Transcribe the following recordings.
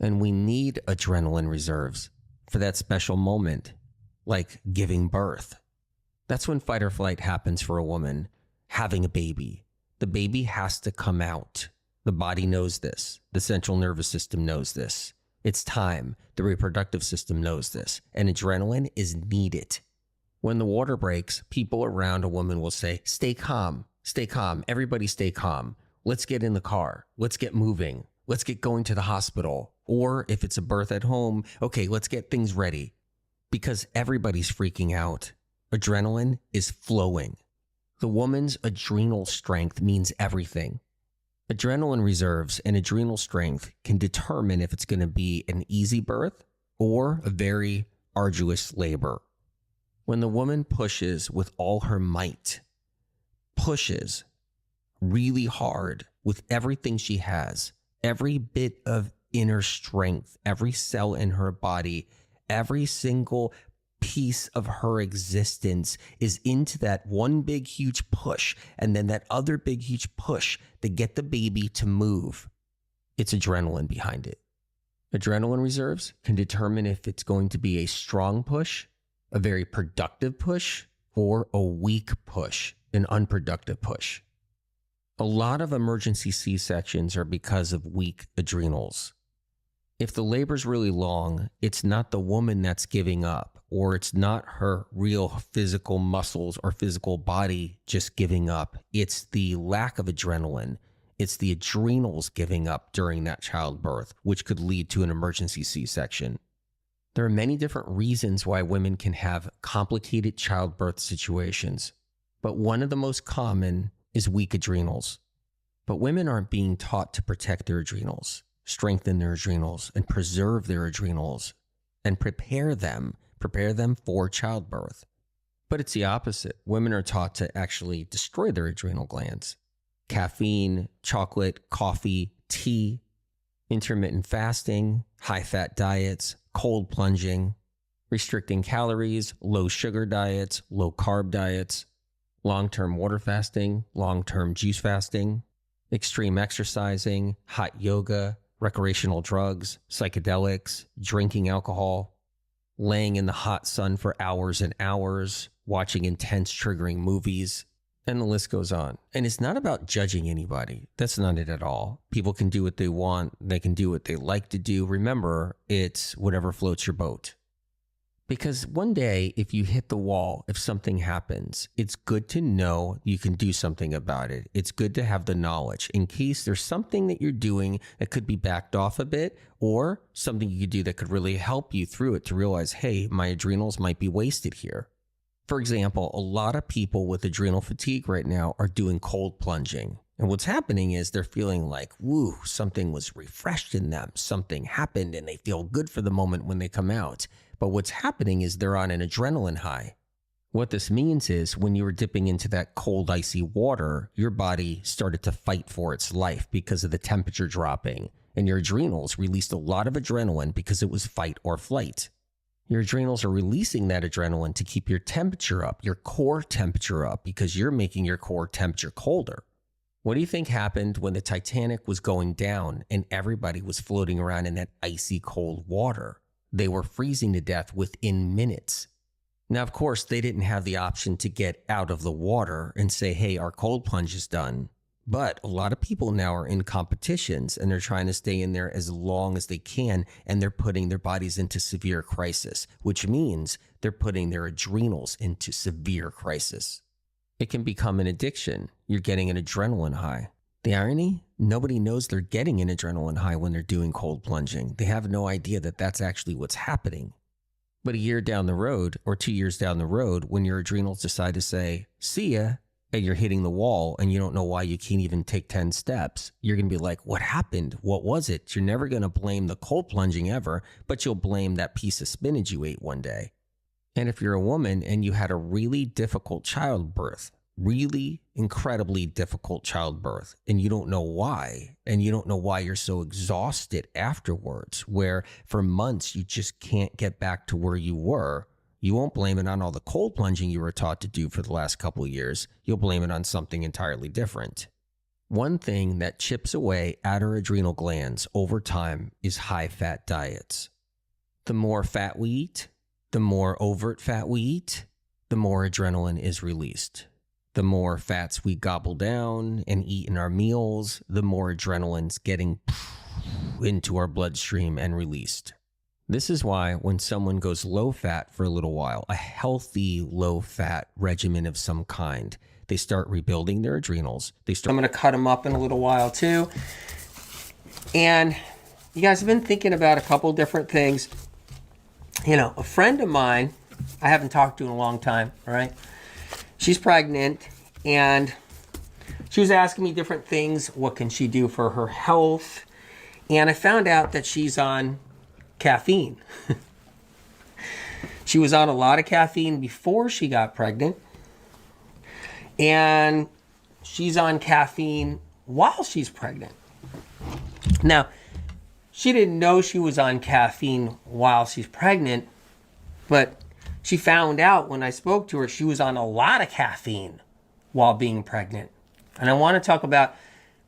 And we need adrenaline reserves for that special moment, like giving birth. That's when fight or flight happens for a woman having a baby. The baby has to come out. The body knows this. The central nervous system knows this. It's time. The reproductive system knows this. And adrenaline is needed. When the water breaks, people around a woman will say, stay calm, everybody stay calm. Let's get in the car. Let's get moving. Let's get going to the hospital. Or if it's a birth at home, okay, let's get things ready. Because everybody's freaking out. Adrenaline is flowing. The woman's adrenal strength means everything. Adrenaline reserves and adrenal strength can determine if it's going to be an easy birth or a very arduous labor. When the woman pushes with all her might, pushes really hard with everything she has, every bit of inner strength, every cell in her body, every single piece of her existence is into that one big huge push, and then that other big huge push to get the baby to move. It's adrenaline behind it. Adrenaline reserves can determine if it's going to be a strong push, a very productive push, or a weak push, an unproductive push. A lot of emergency C-sections are because of weak adrenals. If the labor's really long, it's not the woman that's giving up, or it's not her real physical muscles or physical body just giving up. It's the lack of adrenaline. It's the adrenals giving up during that childbirth, which could lead to an emergency C-section. There are many different reasons why women can have complicated childbirth situations, but one of the most common is weak adrenals. But women aren't being taught to protect their adrenals, strengthen their adrenals, and preserve their adrenals, and prepare them for childbirth. But it's the opposite. Women are taught to actually destroy their adrenal glands. Caffeine, chocolate, coffee, tea, intermittent fasting, high-fat diets, cold plunging, restricting calories, low sugar diets, low carb diets, long-term water fasting, long-term juice fasting, extreme exercising, hot yoga, recreational drugs, psychedelics, drinking alcohol, laying in the hot sun for hours and hours, watching intense triggering movies, and the list goes on. And it's not about judging anybody. That's not it at all. People can do what they want. They can do what they like to do. Remember, it's whatever floats your boat. Because one day, if you hit the wall, if something happens, it's good to know you can do something about it. It's good to have the knowledge in case there's something that you're doing that could be backed off a bit, or something you could do that could really help you through it to realize, hey, my adrenals might be wasted here. For example, a lot of people with adrenal fatigue right now are doing cold plunging. And what's happening is they're feeling like, woo, something was refreshed in them. Something happened and they feel good for the moment when they come out. But what's happening is they're on an adrenaline high. What this means is when you were dipping into that cold, icy water, your body started to fight for its life because of the temperature dropping. And your adrenals released a lot of adrenaline because it was fight or flight. Your adrenals are releasing that adrenaline to keep your temperature up, your core temperature up, because you're making your core temperature colder. What do you think happened when the Titanic was going down and everybody was floating around in that icy cold water? They were freezing to death within minutes. Now, of course, they didn't have the option to get out of the water and say, hey, our cold plunge is done. But a lot of people now are in competitions and they're trying to stay in there as long as they can, and they're putting their bodies into severe crisis, which means they're putting their adrenals into severe crisis. It can become an addiction. You're getting an adrenaline high. The irony? Nobody knows they're getting an adrenaline high when they're doing cold plunging. They have no idea that that's actually what's happening. But a year down the road, or 2 years down the road, when your adrenals decide to say, see ya, and you're hitting the wall and you don't know why you can't even take 10 steps, you're going to be like, what happened? What was it? You're never going to blame the cold plunging ever, but you'll blame that piece of spinach you ate one day. And if you're a woman and you had a really difficult childbirth, really incredibly difficult childbirth, and you don't know why, and you don't know why you're so exhausted afterwards, where for months you just can't get back to where you were, you won't blame it on all the cold plunging you were taught to do for the last couple of years. You'll blame it on something entirely different. One thing that chips away at our adrenal glands over time is high-fat diets. The more fat we eat, the more overt fat we eat, the more adrenaline is released. The more fats we gobble down and eat in our meals, the more adrenaline's getting into our bloodstream and released. This is why when someone goes low fat for a little while, a healthy low fat regimen of some kind, they start rebuilding their adrenals. I'm going to cut them up in a little while too. And you guys have been thinking about a couple different things. You know, a friend of mine, I haven't talked to in a long time, all right? She's pregnant and she was asking me different things. What can she do for her health? And I found out that she's on caffeine. She was on a lot of caffeine before she got pregnant. And she's on caffeine while she's pregnant. Now, she didn't know she was on caffeine while she's pregnant, but she found out when I spoke to her, she was on a lot of caffeine while being pregnant. And I want to talk about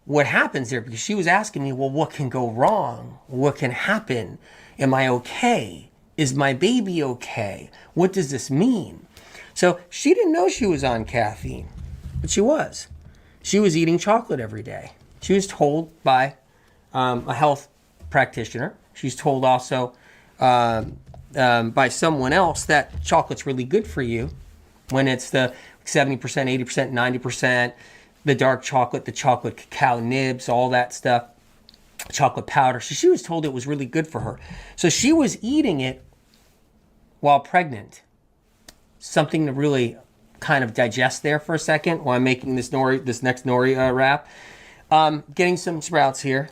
what happens there, because she was asking me, well, what can go wrong? What can happen? Am I okay? Is my baby okay? What does this mean? So she didn't know she was on caffeine, but she was. She was eating chocolate every day. She was told by a health practitioner. She's told also by someone else that chocolate's really good for you when it's the 70%, 80%, 90%, the dark chocolate, the chocolate cacao nibs, all that stuff, chocolate powder. So she was told it was really good for her. So she was eating it while pregnant. Something to really kind of digest there for a second while I'm making this next nori wrap. Getting some sprouts here.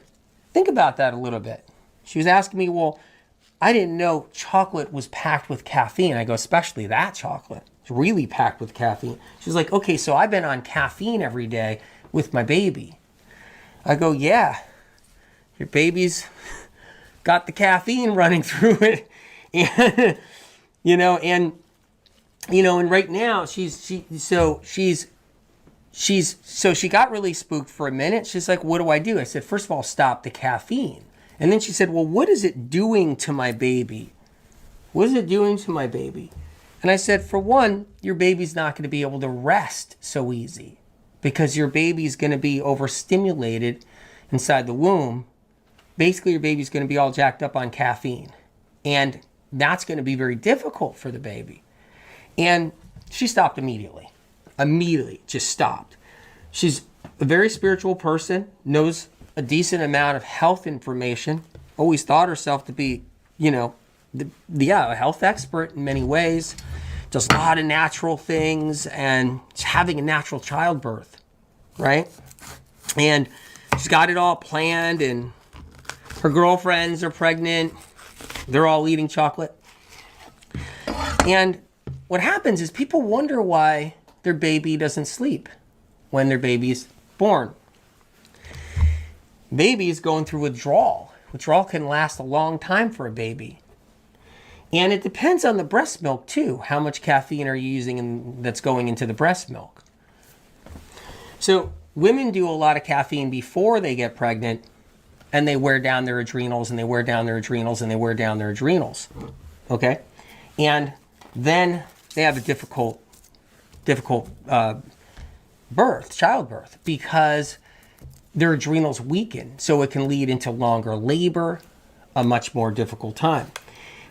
Think about that a little bit. She was asking me, well, I didn't know chocolate was packed with caffeine. I go, especially that chocolate. It's really packed with caffeine. She's like, okay, so I've been on caffeine every day with my baby. I go, yeah, your baby's got the caffeine running through it. And, and right now she got really spooked for a minute. She's like, what do I do? I said, first of all, stop the caffeine. And then she said, well, what is it doing to my baby? What is it doing to my baby? And I said, for one, your baby's not going to be able to rest so easy because your baby's going to be overstimulated inside the womb. Basically, your baby's going to be all jacked up on caffeine. And that's going to be very difficult for the baby. And she stopped immediately. Immediately, just stopped. She's a very spiritual person, knows a decent amount of health information, always thought herself to be, a health expert in many ways, does a lot of natural things, and having a natural childbirth, right? And she's got it all planned, and her girlfriends are pregnant. They're all eating chocolate. And what happens is people wonder why their baby doesn't sleep when their baby's born. Baby's going through withdrawal. Withdrawal can last a long time for a baby. And it depends on the breast milk too. How much caffeine are you using that's going into the breast milk? So women do a lot of caffeine before they get pregnant, and they wear down their adrenals, and they wear down their adrenals, and they wear down their adrenals. Okay? And then they have a difficult childbirth, because their adrenals weaken. So it can lead into longer labor, a much more difficult time.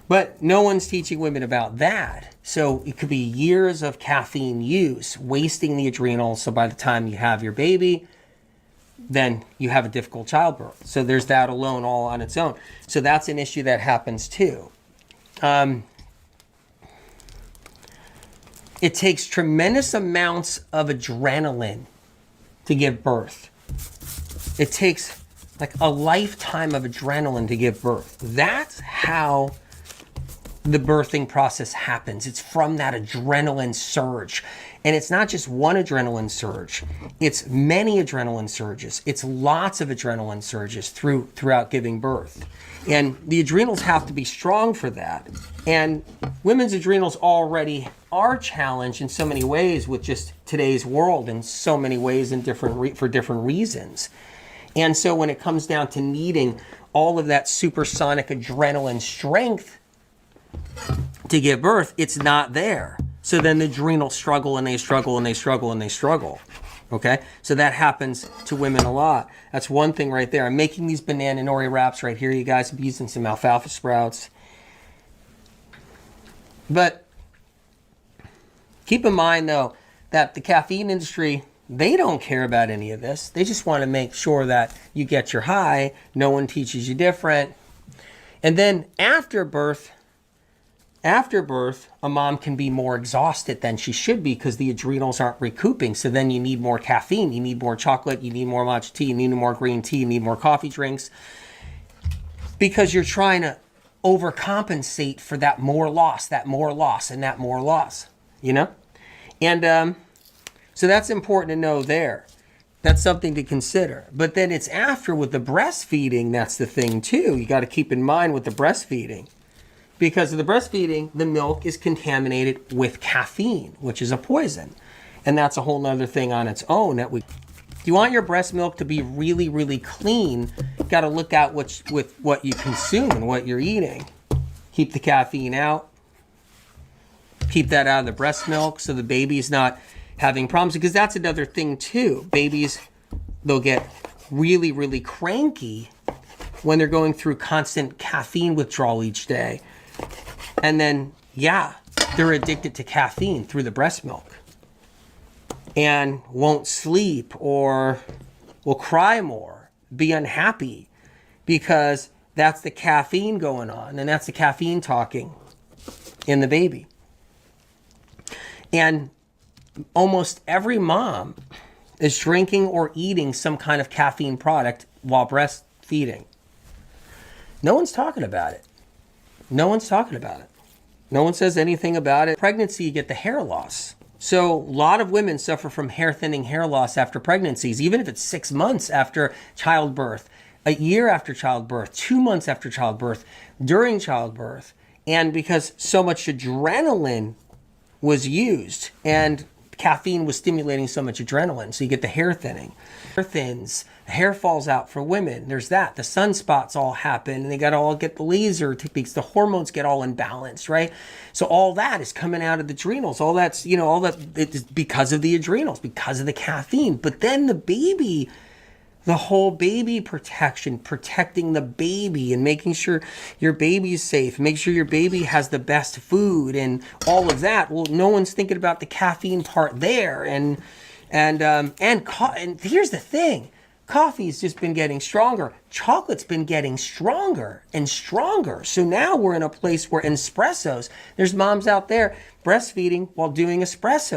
But no one's teaching women about that. So it could be years of caffeine use, wasting the adrenals. So by the time you have your baby, then you have a difficult childbirth. So there's that alone all on its own. So that's an issue that happens too. It takes tremendous amounts of adrenaline to give birth. It takes like a lifetime of adrenaline to give birth. That's how the birthing process happens. It's from that adrenaline surge. And it's not just one adrenaline surge. It's many adrenaline surges. It's lots of adrenaline surges throughout giving birth. And the adrenals have to be strong for that. And women's adrenals already are challenged in so many ways with just today's world, in so many ways and for different reasons. And so when it comes down to needing all of that supersonic adrenaline strength to give birth, it's not there. So then the adrenals struggle and they struggle and they struggle and they struggle. Okay? So that happens to women a lot. That's one thing right there. I'm making these banana nori wraps right here, you guys. I'm using some alfalfa sprouts. But keep in mind, though, that the caffeine industry, they don't care about any of this. They just want to make sure that you get your high. No one teaches you different. And then after birth, a mom can be more exhausted than she should be because the adrenals aren't recouping. So then you need more caffeine, you need more chocolate, you need more matcha tea, you need more green tea, you need more coffee drinks, because you're trying to overcompensate for that more loss, and that more loss, you know? And so that's important to know there. That's something to consider. But then it's after with the breastfeeding, that's the thing too. You got to keep in mind with the breastfeeding. Because of the breastfeeding, the milk is contaminated with caffeine, which is a poison. And that's a whole nother thing on its own. If you want your breast milk to be really, really clean, you got to look out with what you consume and what you're eating. Keep the caffeine out. Keep that out of the breast milk so the baby's not having problems. Because that's another thing too. Babies, they'll get really, really cranky when they're going through constant caffeine withdrawal each day. And then, yeah, they're addicted to caffeine through the breast milk and won't sleep or will cry more, be unhappy, because that's the caffeine going on, and that's the caffeine talking in the baby. And almost every mom is drinking or eating some kind of caffeine product while breastfeeding. No one's talking about it. No one's talking about it. No one says anything about it. Pregnancy, you get the hair loss. So a lot of women suffer from hair thinning, hair loss after pregnancies, even if it's 6 months after childbirth, a year after childbirth, 2 months after childbirth, during childbirth. And because so much adrenaline was used and caffeine was stimulating so much adrenaline, so you get the hair thinning. Hair thins, the hair falls out for women. There's that. The sunspots all happen, and they got to all get the laser techniques. The hormones get all imbalanced, right? So all that is coming out of the adrenals. All that's, all that is because of the adrenals, because of the caffeine. But then the baby, the whole baby protection, protecting the baby and making sure your baby's safe, make sure your baby has the best food and all of that. Well, no one's thinking about the caffeine part there. And here's the thing. Coffee's just been getting stronger. Chocolate's been getting stronger and stronger. So now we're in a place where espressos, there's moms out there breastfeeding while doing espresso.